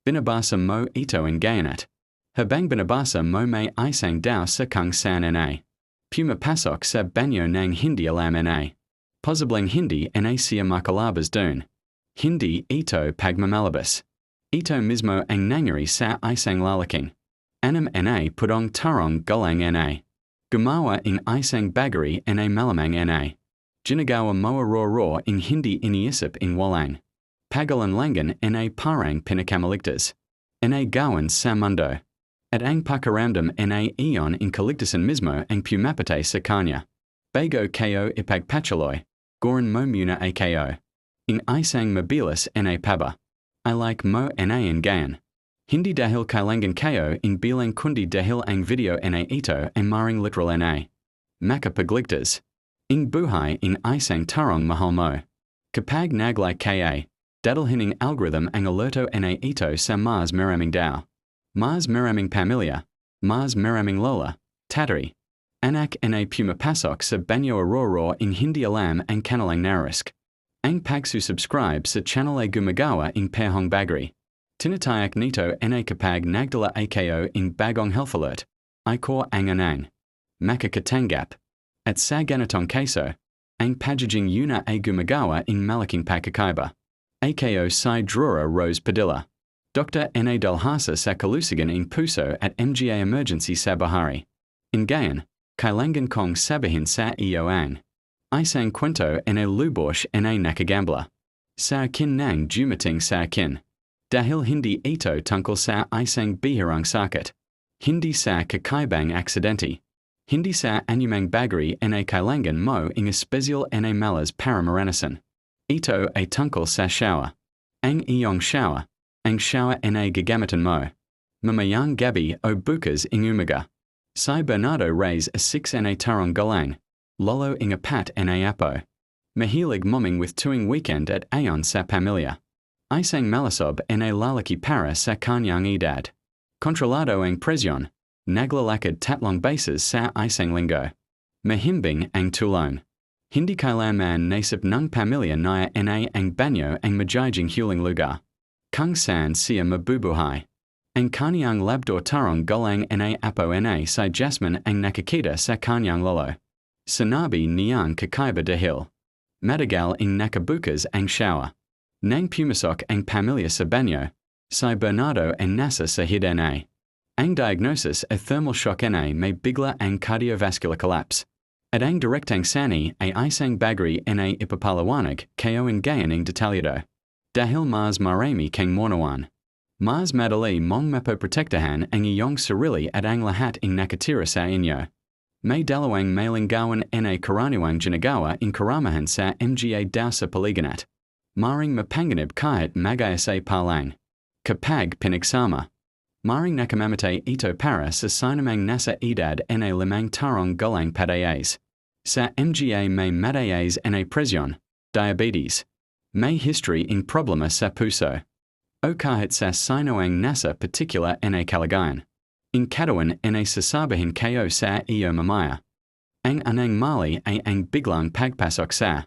Binabasa mo ito in gayanat. Habang binabasa mo may isang daw sa kung saan na. Pumapasok sa banyo ng hindi alam na. Posibleng hindi na siya makalabas dun. Hindi ito pagmamalabas. Ito mismo ang nangyari sa isang lalaking. Anam na pudong tarong galang na. Gumawa in isang bagay na malamang na. Ginagawa mo ro in hindi iniisip in walang. Pagalanlangan na parang pinakamaligtas. Na gawan sa mundo. At ang pakiramdam na iyon in kaligtasan mismo ang pumapatay sa kanya. Bago kayo ipagpatuloy, goran mo muna ay kayo. In isang mabilis na paba. I like mo na in gayan. Hindi dahil kailangan kayo in bilang kundi dahil ang video na ito ay maring literal na. Makapagligtas. In buhay in isang tarong mahal mo. Kapag naglike kaya, dadalhin ng algorithm ang alerto na ito sa mas maraming daw. Mas maraming pamilya, mas maraming lola, tatari. Anak na pumapasok sa banyo aroro in hindi alam ang kanilang narisk. Ang pagsusubscribe sa channel ay gumagawa in pehong bagri. Tinatayak nito na kapag nagdala ay kayo in bagong health alert, ay ko ang anang. Makakatanggap. At sa ganitong kaso, ang pagiging yuna ay gumagawa in malaking pagkakaiba. Ay kayo si Drura Rose Padilla. Dr. N.A. Dalhasa sa kalusigan in puso at mga emergency sa bahari. In gayan, kailangan kong sabihin sa iyo ang isang kwento na lubosh na nakagambla. Sa akin nang dumating sa akin. Dahil hindi ito tungkol sa isang bihirang sakit. Hindi sa kakaibang aksidente. Hindi sa anumang bagay na kailangan mo in espesyal na malas para maranasan. Ito ay tungkol sa shower. Ang iyong shower. Ang shower na gagamitan mo. Mamayang gabi o bukas ing umaga. Si Bernardo Reyes a 6 na tarong galang. Lolo ing apat na apo. Mahilig moming with tuwing weekend at ayon sa pamilya. Isang malasob na lalaki para sa kanyang edad. Kontrolado ang presyon. Naglalakad tatlong beses sa isang linggo. Mahimbing ang tulong. Hindi kailanman naisip ng pamilya na ang banyo ang magiging huling lugar. Kung saan siya mabubuhay. Ang kanyang labdor tarong galang na apo na si Jasmine ang nakakita sa kanyang lolo. Sinabi niyang kakaiba dahil. Madagal in nakabukas ang shower. Nang pumasok ang pamilya sa banyo, si Bernardo ang nasa sa hid na. Ang diagnosis ay thermal shock na may bigla ang cardiovascular collapse. At ang direktang sani ay isang bagay na ipapaliwanag kayo in gayan ng detalyado. Dahil mas marami kang monawan. Mas madali mong mapoprotektahan ang iyong sarili at ang lahat ing nakatira sa inyo. May dalawang mailinggawan na karaniwang ginagawa in karamahan sa mga daw sa paliganat. Maring mapanganib kahit mag-isa palang. Kapag pinagsama. Maring nakamamatay ito para sa sinamang nasa edad na limang tarong galang padayas. Sa mga may matayas na presyon, diabetes. May history in problema sa puso. O kahit sa sino ang nasa particular na kalagayan. In katawan na sasabihin kayo sa iyo mamaya. Ang anang mali ay ang biglang pagpasok sa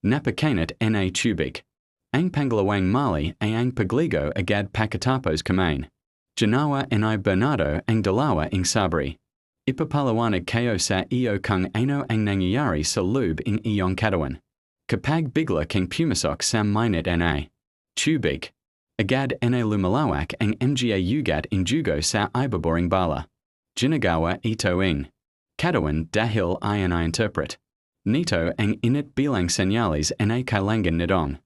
napakainit na tubig. Ang pangalawang mali ay ang pagligo agad pagkatapos kumain. Ginawa na Bernardo ang dalawa ing sabri. Ipapaliwanag kayo sa iyo kung ano ang nangyayari sa loob in iyong katawan. Kapag bigla kang pumasok sa mainit na tubig, agad na lumalawak ang mga ugat in dugo sa ibaboring bala. Ginagawa ito ing katawan dahil ayon interpret. Nito ang init bilang senyales na kailangan nitong.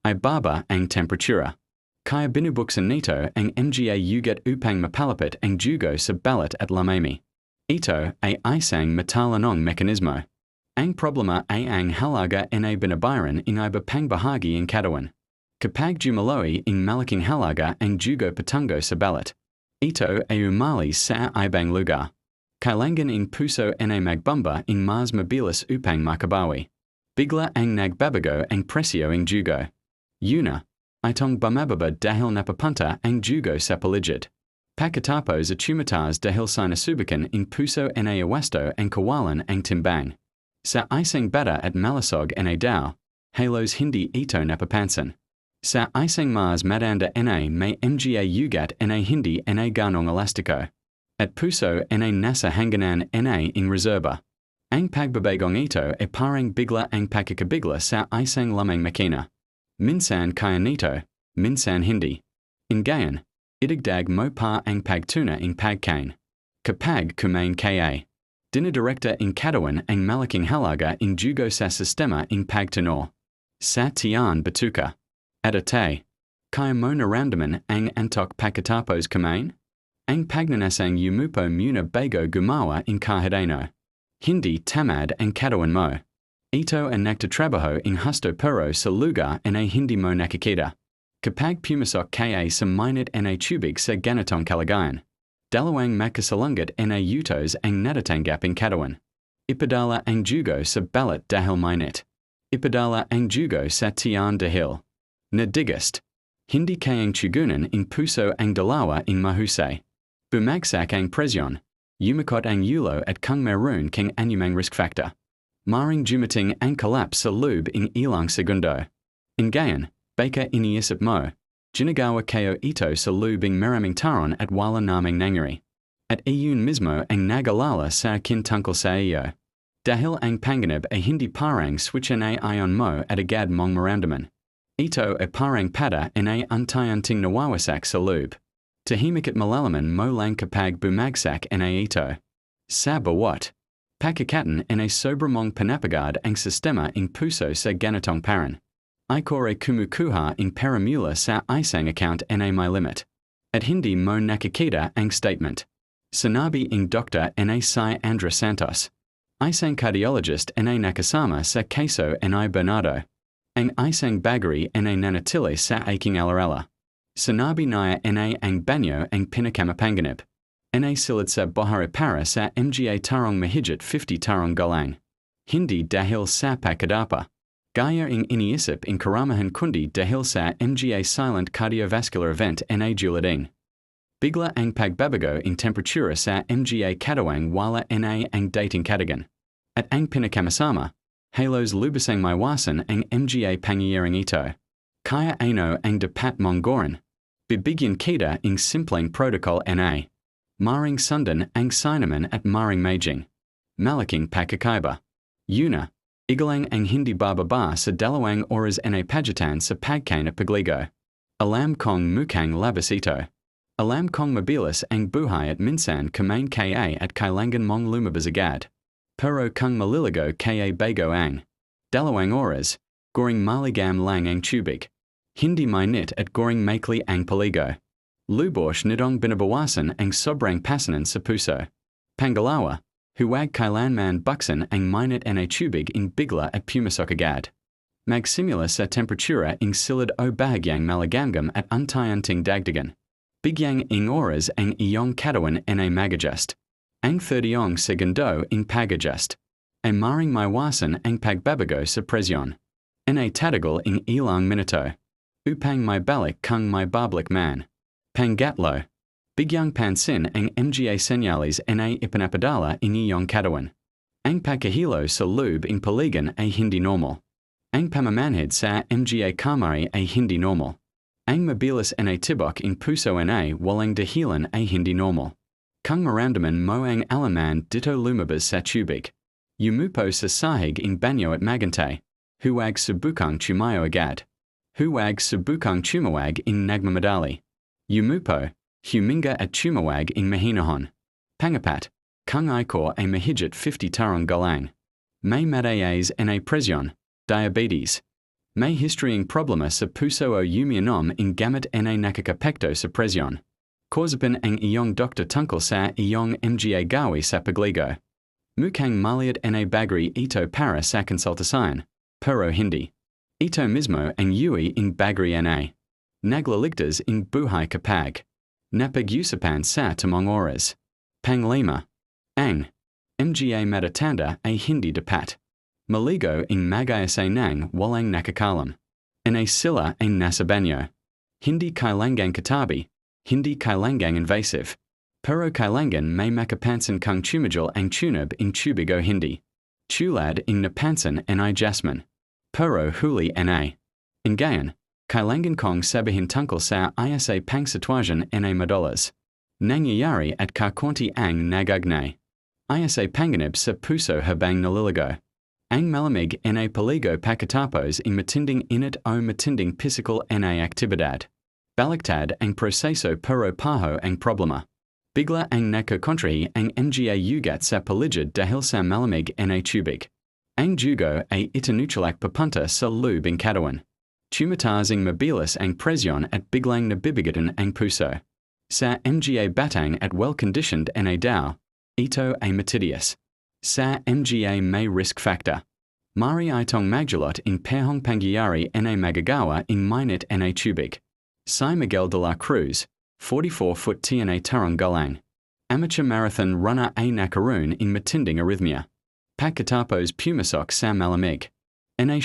Ay baba ang temperatura. Kaya binubuksan nito ang mga ugat upang mapalapit ang dugo sa balat at lamami. Ito ay isang matalanong mekanismo. Ang problema ay ang halaga na binabayaran in iba pang bahagi ng katawan. Kapag jumaloy in malaking halaga ang dugo patungo sa balat, ito ay umalis sa ibang lugar. Kailangan in puso na magbamba in mas mabilis upang makabawi. Bigla ang nagbabago ang presyo ng dugo. Una, itong bumababa dahil napapunta ang dugo sa paligid. Pagkatapos at tumataas dahil sa nasubukan in puso na iwasto ang kawalan ang timbang. Sa isang bata at malasog na daw, halos hindi ito napapansin. Sa Isang Mars Madanda Na may Mga Ugat Na Hindi Na Ganong Elastico. At Puso Na Nasa Hanganan Na ing Reserva. Ang Pagbabagong ito e parang bigla ang pakikabigla sa isang lamang makina. Minsan kaya nito, minsan hindi. Ngayon, idagdag mo pa ang pagtuna ing pagkain. Kapag kumain ka. Dinadirekta ing katawan ang malaking halaga ing jugo sa sistema ing pagtunor. Sa tiyan batuka. Adate. Kaya mo naramdaman ang antok pagkatapos kumain? Ang pagnanasang yumupo muna bago gumawa ing kahadeno. Hindi tamad ang katawan mo. Ito ang nagtatrabaho ing husto pero sa lugar na hindi mo nakikita. Kapag pumasok ka sa mainit na tubig sa ganitong kalagayan. Dalawang makasalungat na utos ang natatanggap ing katawan. Ipadala ang jugo sa balat dahil mainit. Ipadala ang jugo sa tiyan dahil. Nadigast. Hindi kayang tugunan ing puso ang dalawa ing mahusay. Bumagsak ang presyon. Yumakot ang ulo at kung meron kang anumang risk factor. Maring dumating ang collapse sa loob ing ilang segundo. Ngayon, baka iniisip mo. Ginagawa kayo ito sa loob ing maraming taron at wala namang nangyari. At iyon mismo ang nagalala sa akin tungkol sa iyo. Dahil ang panganib ay hindi parang switch na ayon mo at agad mong maramdaman. Ito ay parang pada na unti-unting nawawasak sa loob. Tahimik at malalaman mo lang kapag bumagsak na ito. Sa bawat pakikatan na sobra mong panapagad ang sistema ing puso sa ganitong paran. Ikore kumukuha ing paramula sa isang account na may limit. At hindi mo nakikita ang statement. Sinabi ing Dr. na si Andra Santos. Isang cardiologist na nakasama sa kaso na Bernardo. Ang isang bagari na nanatili sa aking alarela. Sinabi niya na ang banyo ang pinakamapanganib. Na silid sa buhay para sa mga tarong mahigit 50 tarong galang. Hindi dahil sa pagkadapa. Gaya ing iniisip ing karamahan kundi dahil sa mga silent cardiovascular event na julading. Bigla ang pagbabago ing temperatura sa mga katawang wala na ang dating katagan. At ang pinakamasama, halos lubasang maiwasan ang mga Mangyaring ito. Kaya ano ang dapat mong gawin. Bibigyan kita ing simpleng protocol na. Maring sundan ang sinaman at maring maging. Malaking pakakaiba. Una, igalang ang hindi bababa sa dalawang oras na pagatan sa pagkain at pagligo. Alam kong mukhang labas ito. Alam kong mabilis ang buhay at minsan kumain ka at kailangan mong lumabas agad. Pero kung maliligo ka bago ang dalawang oras, goring maligam lang ang tubig. Hindi mainit at goring maikli ang paligo. Lubos nitong binabawasan ang sobrang pasanan sa puso. Pangalawa, huwag kailanman buksan ang mainit na tubig ing bigla at pumasok agad. Magsimula sa temperatura ing silid o bahagyang malagamgam at unti-unting dagdagan. Bigyang ing oras ang iyong katawan na mag-adjust. Ang 30 segundo ing pag-adjust. Ang maring maiwasan ang pagbabago sa presyon. Na tatagal ing ilang minuto. Upang may balik kung may babalik man. Pangatlo. Bigyang pansin ang mga senyales na ipinapadala ing iyong katawan. Ang pagkahilo sa loob ing paligan ay hindi normal. Ang pamamanhid sa mga kamari ay hindi normal. Ang mabilis na tibok ing puso na walang dahilan ay hindi normal. Kung maramdaman mo ang alaman dito lumabas sa tubig. Yumupo sa sahig ing banyo at magantay. Huwag subukang tumayo agad. Huwag subukang tumawag ing nagmamadali. Yumupo, huminga at tumawag ing mahinahon. Pangapat, kung iko ay mahigit 50 tarong galang. May mataas na presyon, diabetes. May historying problema sa puso o umiinom ing gamit na nakakapekto sa presyon. Kausapin ang iyong doktor tungkol sa iyong mga gawi sa pagligo. Mukhang maliit na bagay ito para sa konsultasyon, pero hindi. Ito mismo ang UI ing bagay na. Naglaligtas ing buhay kapag. Napag-usapan sa tamang oras. Panglima. Ang mga matatanda ay hindi dapat. Maligo ing mag-ayasay ng walang nakakalam. Na sila ay nasa banyo. Hindi kailangang katabi. Hindi kailangang invasive. Pero kailangan may makapansin kung tumajal ang tunab ing tubig o hindi. Tulad ing napansin na jasmine. Pero huli na. Ngayon, Kailangan kong sabihin tungkol sa isa pang sitwasyon na madalas nangyayari at kakaunti ang nagagnay. Isa panganib sa puso habang naliligo. Ang malamig na paligo pagkatapos ng matinding init o matinding physical na aktibidad. Baliktad ang proseso pero paho ang problema. Bigla ang nakakontrahi ang mga ugat sa paligid dahil sa malamig na tubig. Ang dugo ay itinutuloy papunta sa loob ng katawan. Tumataas ang mabilis ang presyon at biglang nabibigatan ang puso. Sa mga batang at well-conditioned na daw, ito ay matidias. Sa mga may risk factor. Mari itong magdulot in pehong pangyayari na magagawa in mainit na tubig. Si Miguel de la Cruz, 44-foot TNA tarong galang. Amateur marathon runner ay nakaroon in matinding arrhythmia. Pagkatapos pumasok sa malamig. Na siya